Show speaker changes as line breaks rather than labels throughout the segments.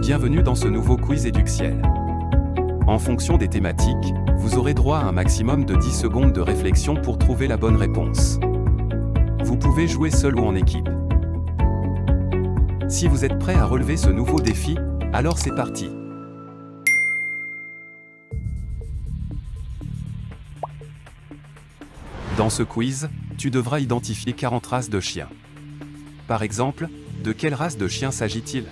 Bienvenue dans ce nouveau quiz Eduxiel. En fonction des thématiques, vous aurez droit à un maximum de 10 secondes de réflexion pour trouver la bonne réponse. Vous pouvez jouer seul ou en équipe. Si vous êtes prêt à relever ce nouveau défi, alors c'est parti. Dans ce quiz, tu devras identifier 40 races de chiens. Par exemple, de quelle race de chien s'agit-il?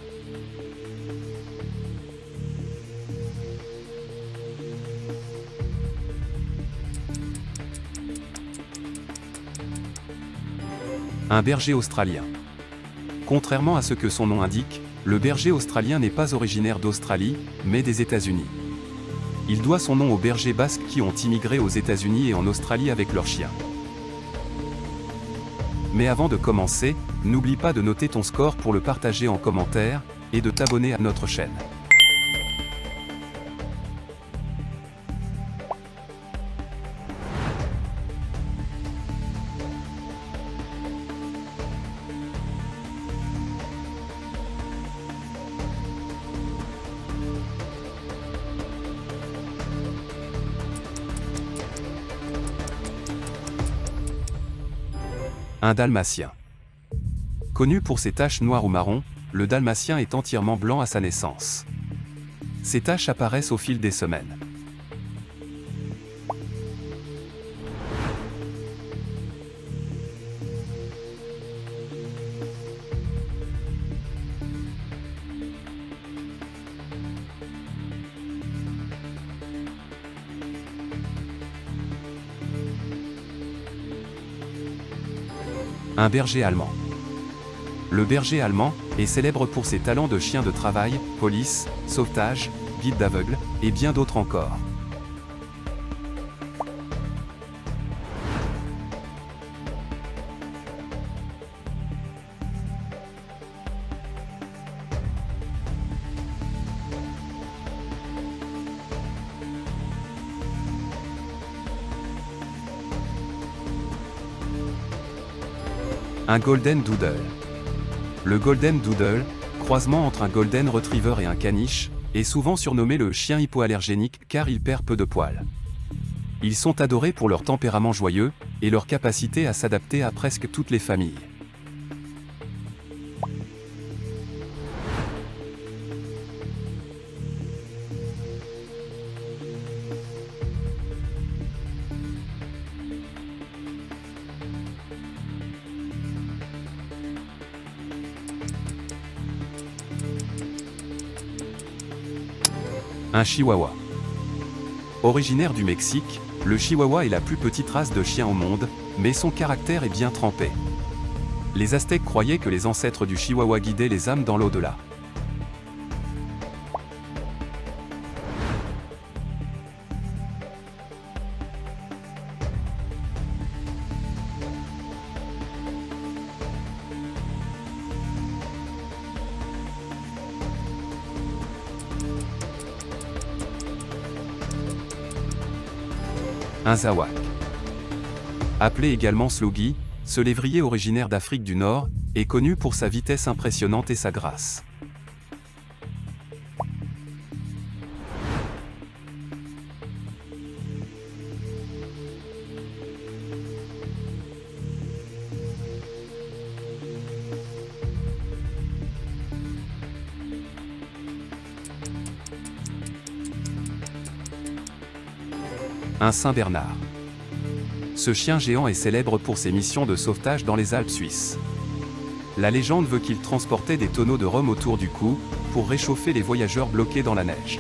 Un berger australien. Contrairement à ce que son nom indique, le berger australien n'est pas originaire d'Australie, mais des États-Unis. Il doit son nom aux bergers basques qui ont immigré aux États-Unis et en Australie avec leurs chiens. Mais avant de commencer, n'oublie pas de noter ton score pour le partager en commentaire, et de t'abonner à notre chaîne. Un dalmatien. Connu pour ses taches noires ou marron, le dalmatien est entièrement blanc à sa naissance. Ces taches apparaissent au fil des semaines. Un berger allemand. Le berger allemand est célèbre pour ses talents de chien de travail, police, sauvetage, guide d'aveugle, et bien d'autres encore. Un Golden Doodle. Le Golden Doodle, croisement entre un Golden Retriever et un caniche, est souvent surnommé le chien hypoallergénique car il perd peu de poils. Ils sont adorés pour leur tempérament joyeux, et leur capacité à s'adapter à presque toutes les familles. Un chihuahua. Originaire du Mexique, le chihuahua est la plus petite race de chien au monde, mais son caractère est bien trempé. Les Aztèques croyaient que les ancêtres du chihuahua guidaient les âmes dans l'au-delà. Un zawak. Appelé également sloughi, ce lévrier originaire d'Afrique du Nord, est connu pour sa vitesse impressionnante et sa grâce. Un Saint-Bernard. Ce chien géant est célèbre pour ses missions de sauvetage dans les Alpes suisses. La légende veut qu'il transportait des tonneaux de rhum autour du cou, pour réchauffer les voyageurs bloqués dans la neige.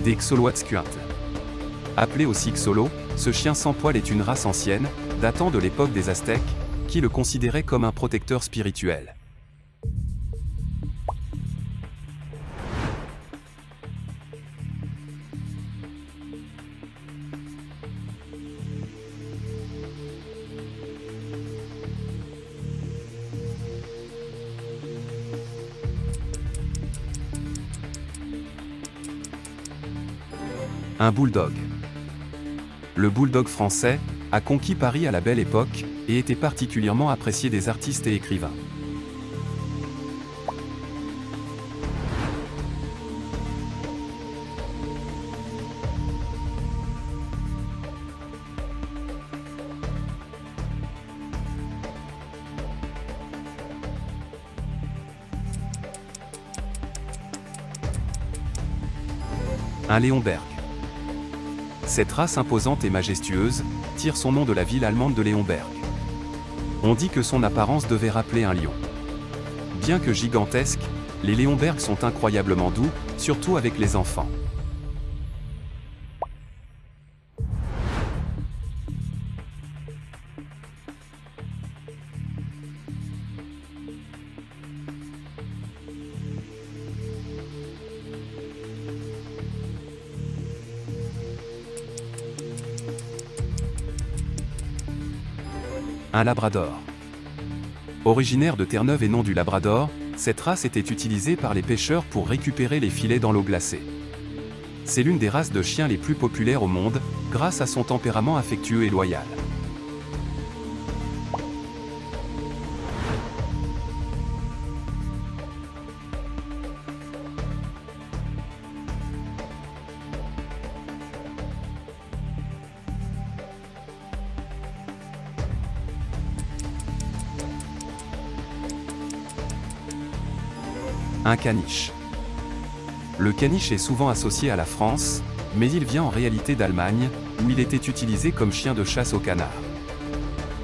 Des Xoloatzcuintla. Appelé aussi Xolo, ce chien sans poil est une race ancienne, datant de l'époque des Aztèques, qui le considéraient comme un protecteur spirituel. Un bulldog. Le bulldog français a conquis Paris à la Belle Époque et était particulièrement apprécié des artistes et écrivains. Un Léonberg. Cette race imposante et majestueuse tire son nom de la ville allemande de Léonberg. On dit que son apparence devait rappeler un lion. Bien que gigantesques, les Léonbergs sont incroyablement doux, surtout avec les enfants. Un labrador. Originaire de Terre-Neuve et non du Labrador, cette race était utilisée par les pêcheurs pour récupérer les filets dans l'eau glacée. C'est l'une des races de chiens les plus populaires au monde, grâce à son tempérament affectueux et loyal. Un caniche. Le caniche est souvent associé à la France, mais il vient en réalité d'Allemagne, où il était utilisé comme chien de chasse au canard.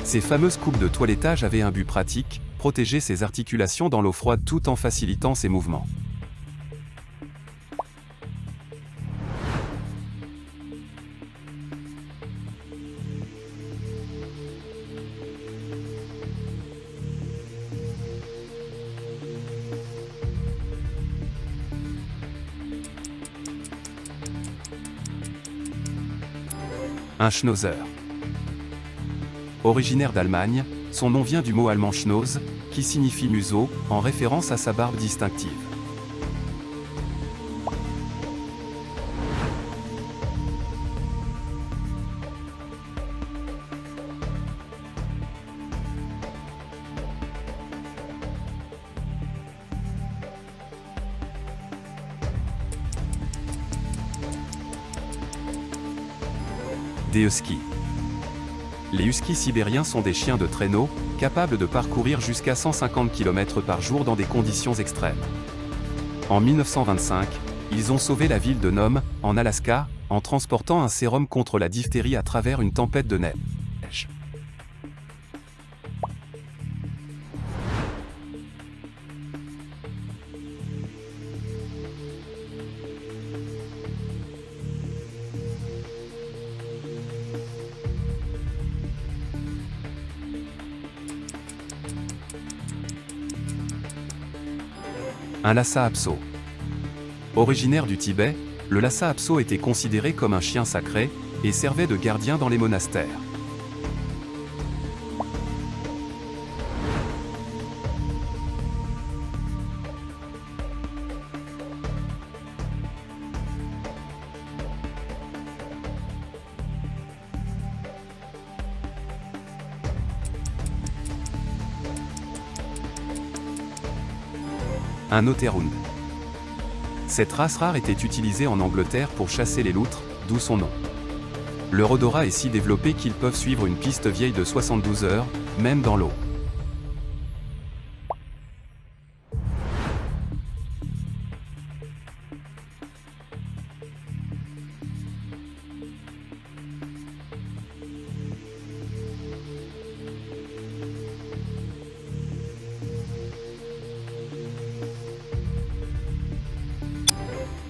Ces fameuses coupes de toilettage avaient un but pratique, protéger ses articulations dans l'eau froide tout en facilitant ses mouvements. Un Schnauzer. Originaire d'Allemagne, son nom vient du mot allemand Schnauz, qui signifie museau, en référence à sa barbe distinctive. Des huskies. Les huskies sibériens sont des chiens de traîneau, capables de parcourir jusqu'à 150 km par jour dans des conditions extrêmes. En 1925, ils ont sauvé la ville de Nome, en Alaska, en transportant un sérum contre la diphtérie à travers une tempête de neige. Un Lhasa Apso. Originaire du Tibet, le Lhasa Apso était considéré comme un chien sacré, et servait de gardien dans les monastères. Un Otterhund. Cette race rare était utilisée en Angleterre pour chasser les loutres, d'où son nom. Leur odorat est si développé qu'ils peuvent suivre une piste vieille de 72 heures, même dans l'eau.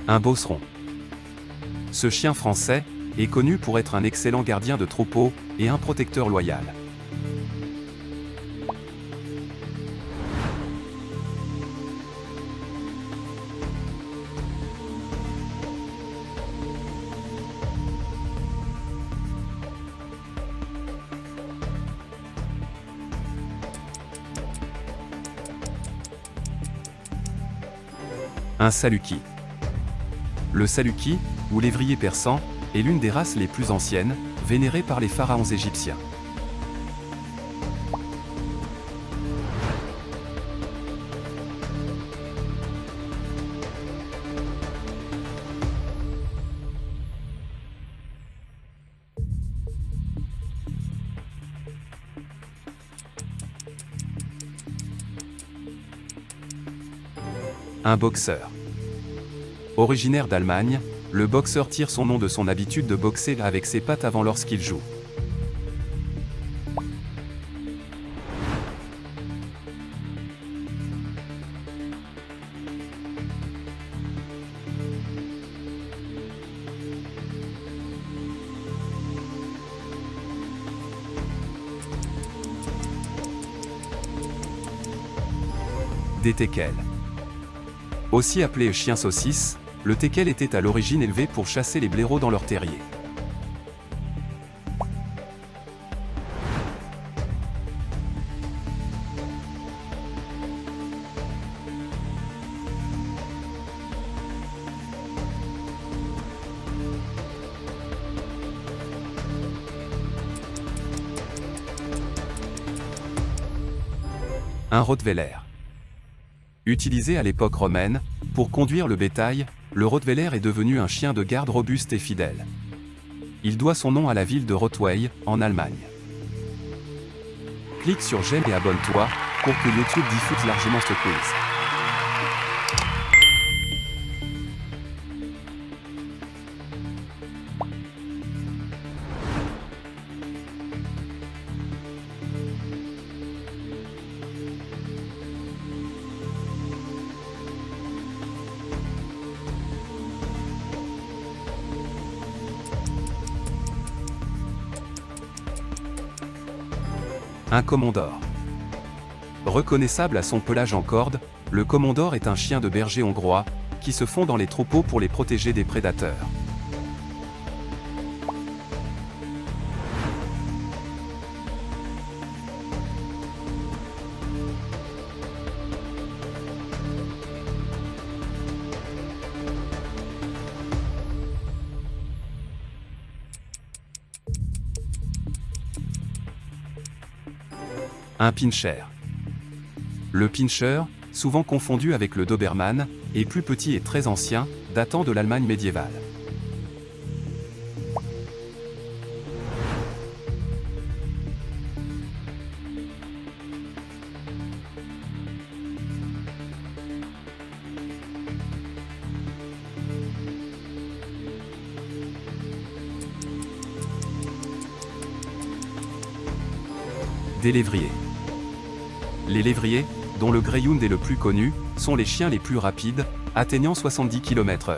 Un Beauceron. Ce chien français est connu pour être un excellent gardien de troupeau et un protecteur loyal. Un Saluki. Le saluki, ou lévrier persan, est l'une des races les plus anciennes, vénérée par les pharaons égyptiens. Un boxeur. Originaire d'Allemagne, le boxeur tire son nom de son habitude de boxer avec ses pattes avant lorsqu'il joue. Des teckels. Aussi appelé chien saucisse, le teckel était à l'origine élevé pour chasser les blaireaux dans leur terrier. Un rottweiler. Utilisé à l'époque romaine, pour conduire le bétail, le rottweiler est devenu un chien de garde robuste et fidèle. Il doit son nom à la ville de Rottweil, en Allemagne. Clique sur j'aime et abonne-toi, pour que YouTube diffuse largement ce quiz. Un Komondor. Reconnaissable à son pelage en corde, le Komondor est un chien de berger hongrois, qui se fond dans les troupeaux pour les protéger des prédateurs. Un Pinscher. Le Pinscher, souvent confondu avec le Doberman, est plus petit et très ancien, datant de l'Allemagne médiévale. Des lévriers. Les lévriers, dont le Greyhound est le plus connu, sont les chiens les plus rapides, atteignant 70 km/h.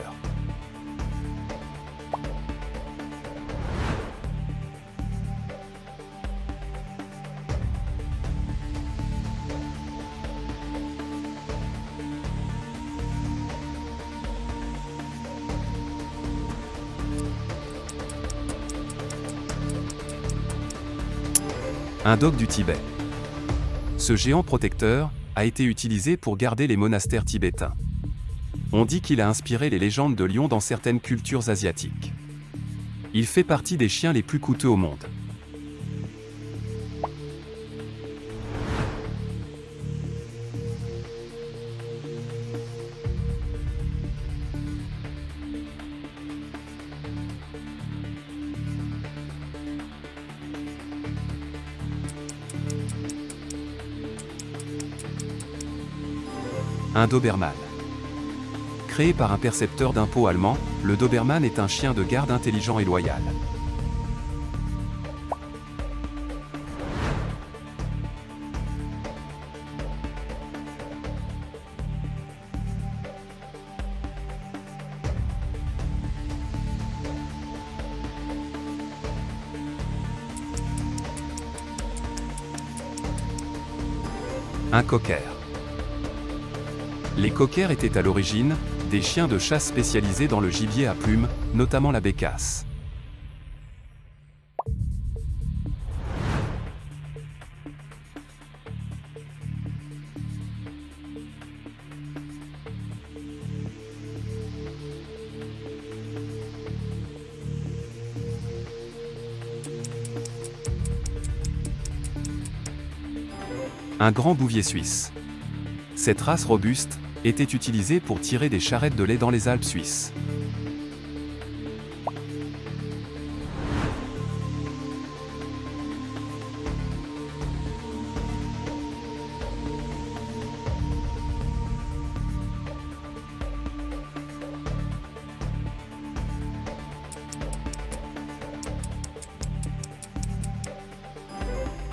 Un dog du Tibet. Ce géant protecteur a été utilisé pour garder les monastères tibétains. On dit qu'il a inspiré les légendes de lions dans certaines cultures asiatiques. Il fait partie des chiens les plus coûteux au monde. Un Doberman. Créé par un percepteur d'impôts allemand, le Doberman est un chien de garde intelligent et loyal. Un Cocker. Les cockers étaient à l'origine des chiens de chasse spécialisés dans le gibier à plumes, notamment la bécasse. Un grand bouvier suisse. Cette race robuste était utilisée pour tirer des charrettes de lait dans les Alpes suisses.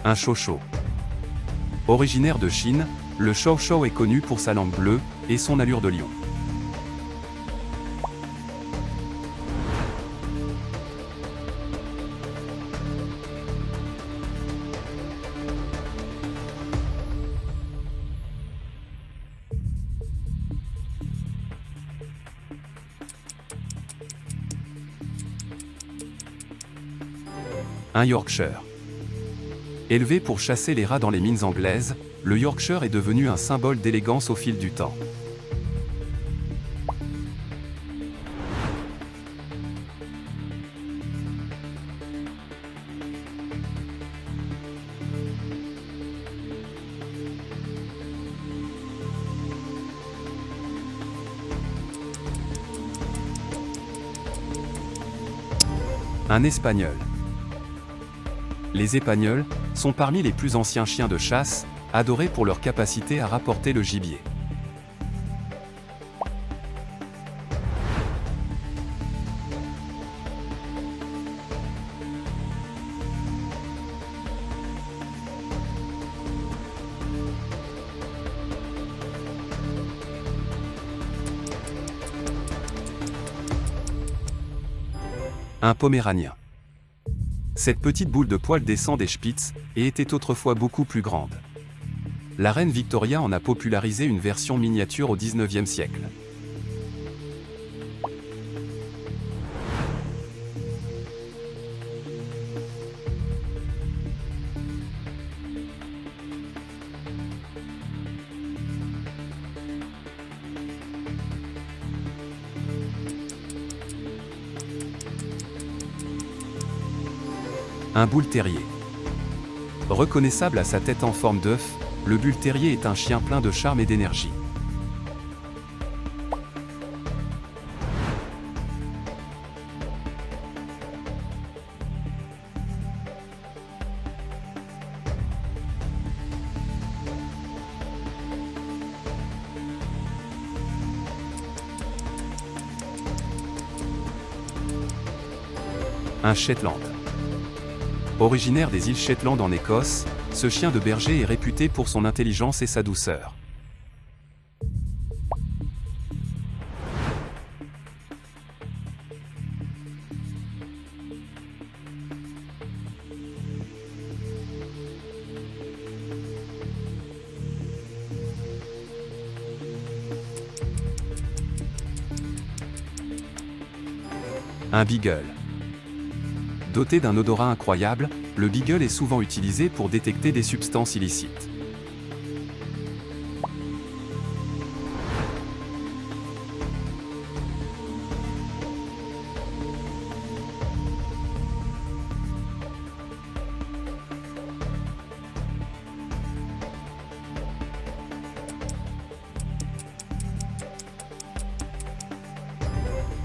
Un chow-chow. Originaire de Chine, le chow-chow est connu pour sa langue bleue et son allure de lion. Un Yorkshire. Élevé pour chasser les rats dans les mines anglaises, le Yorkshire est devenu un symbole d'élégance au fil du temps. Un Espagnol. Les Espagnols sont parmi les plus anciens chiens de chasse, adorés pour leur capacité à rapporter le gibier. Un Poméranien. Cette petite boule de poil descend des Spitz et était autrefois beaucoup plus grande. La reine Victoria en a popularisé une version miniature au XIXe siècle. Un Bull Terrier. Reconnaissable à sa tête en forme d'œuf, le Bull Terrier est un chien plein de charme et d'énergie. Un Shetland. Originaire des îles Shetland en Écosse, ce chien de berger est réputé pour son intelligence et sa douceur. Un Beagle. Doté d'un odorat incroyable, le Beagle est souvent utilisé pour détecter des substances illicites.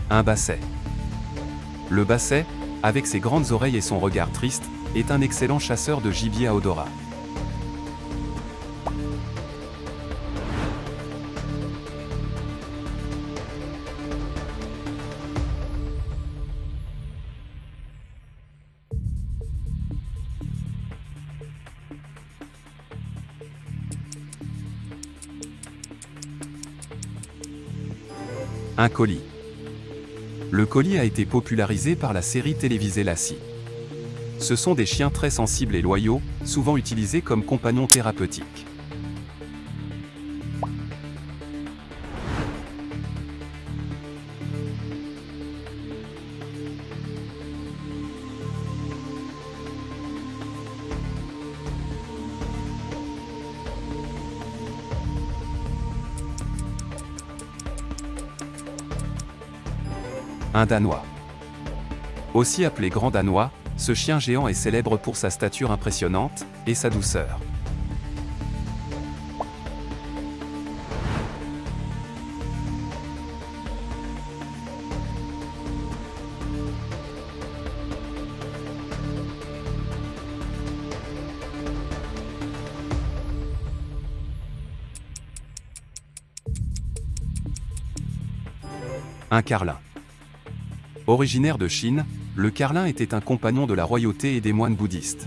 Un Basset. Le Basset, avec ses grandes oreilles et son regard triste, est un excellent chasseur de gibier à odorat. Un Collie. Le Collie a été popularisé par la série télévisée Lassie. Ce sont des chiens très sensibles et loyaux, souvent utilisés comme compagnons thérapeutiques. Un Danois. Aussi appelé Grand Danois, ce chien géant est célèbre pour sa stature impressionnante et sa douceur. Un carlin. Originaire de Chine, le carlin était un compagnon de la royauté et des moines bouddhistes.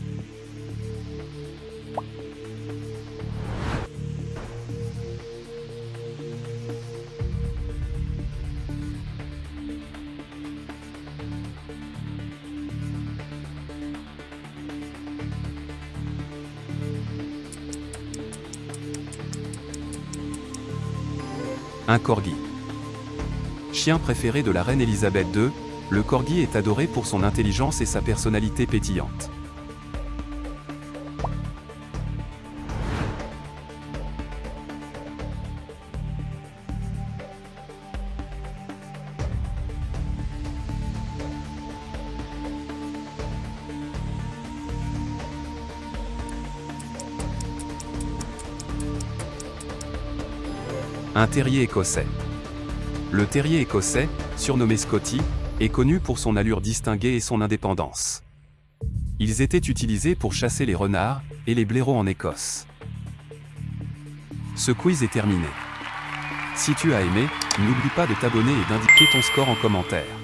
Un corgi. Chien préféré de la reine Elisabeth II, le corgi est adoré pour son intelligence et sa personnalité pétillante. Un terrier écossais. Le terrier écossais, surnommé Scotty, est connu pour son allure distinguée et son indépendance. Ils étaient utilisés pour chasser les renards et les blaireaux en Écosse. Ce quiz est terminé. Si tu as aimé, n'oublie pas de t'abonner et d'indiquer ton score en commentaire.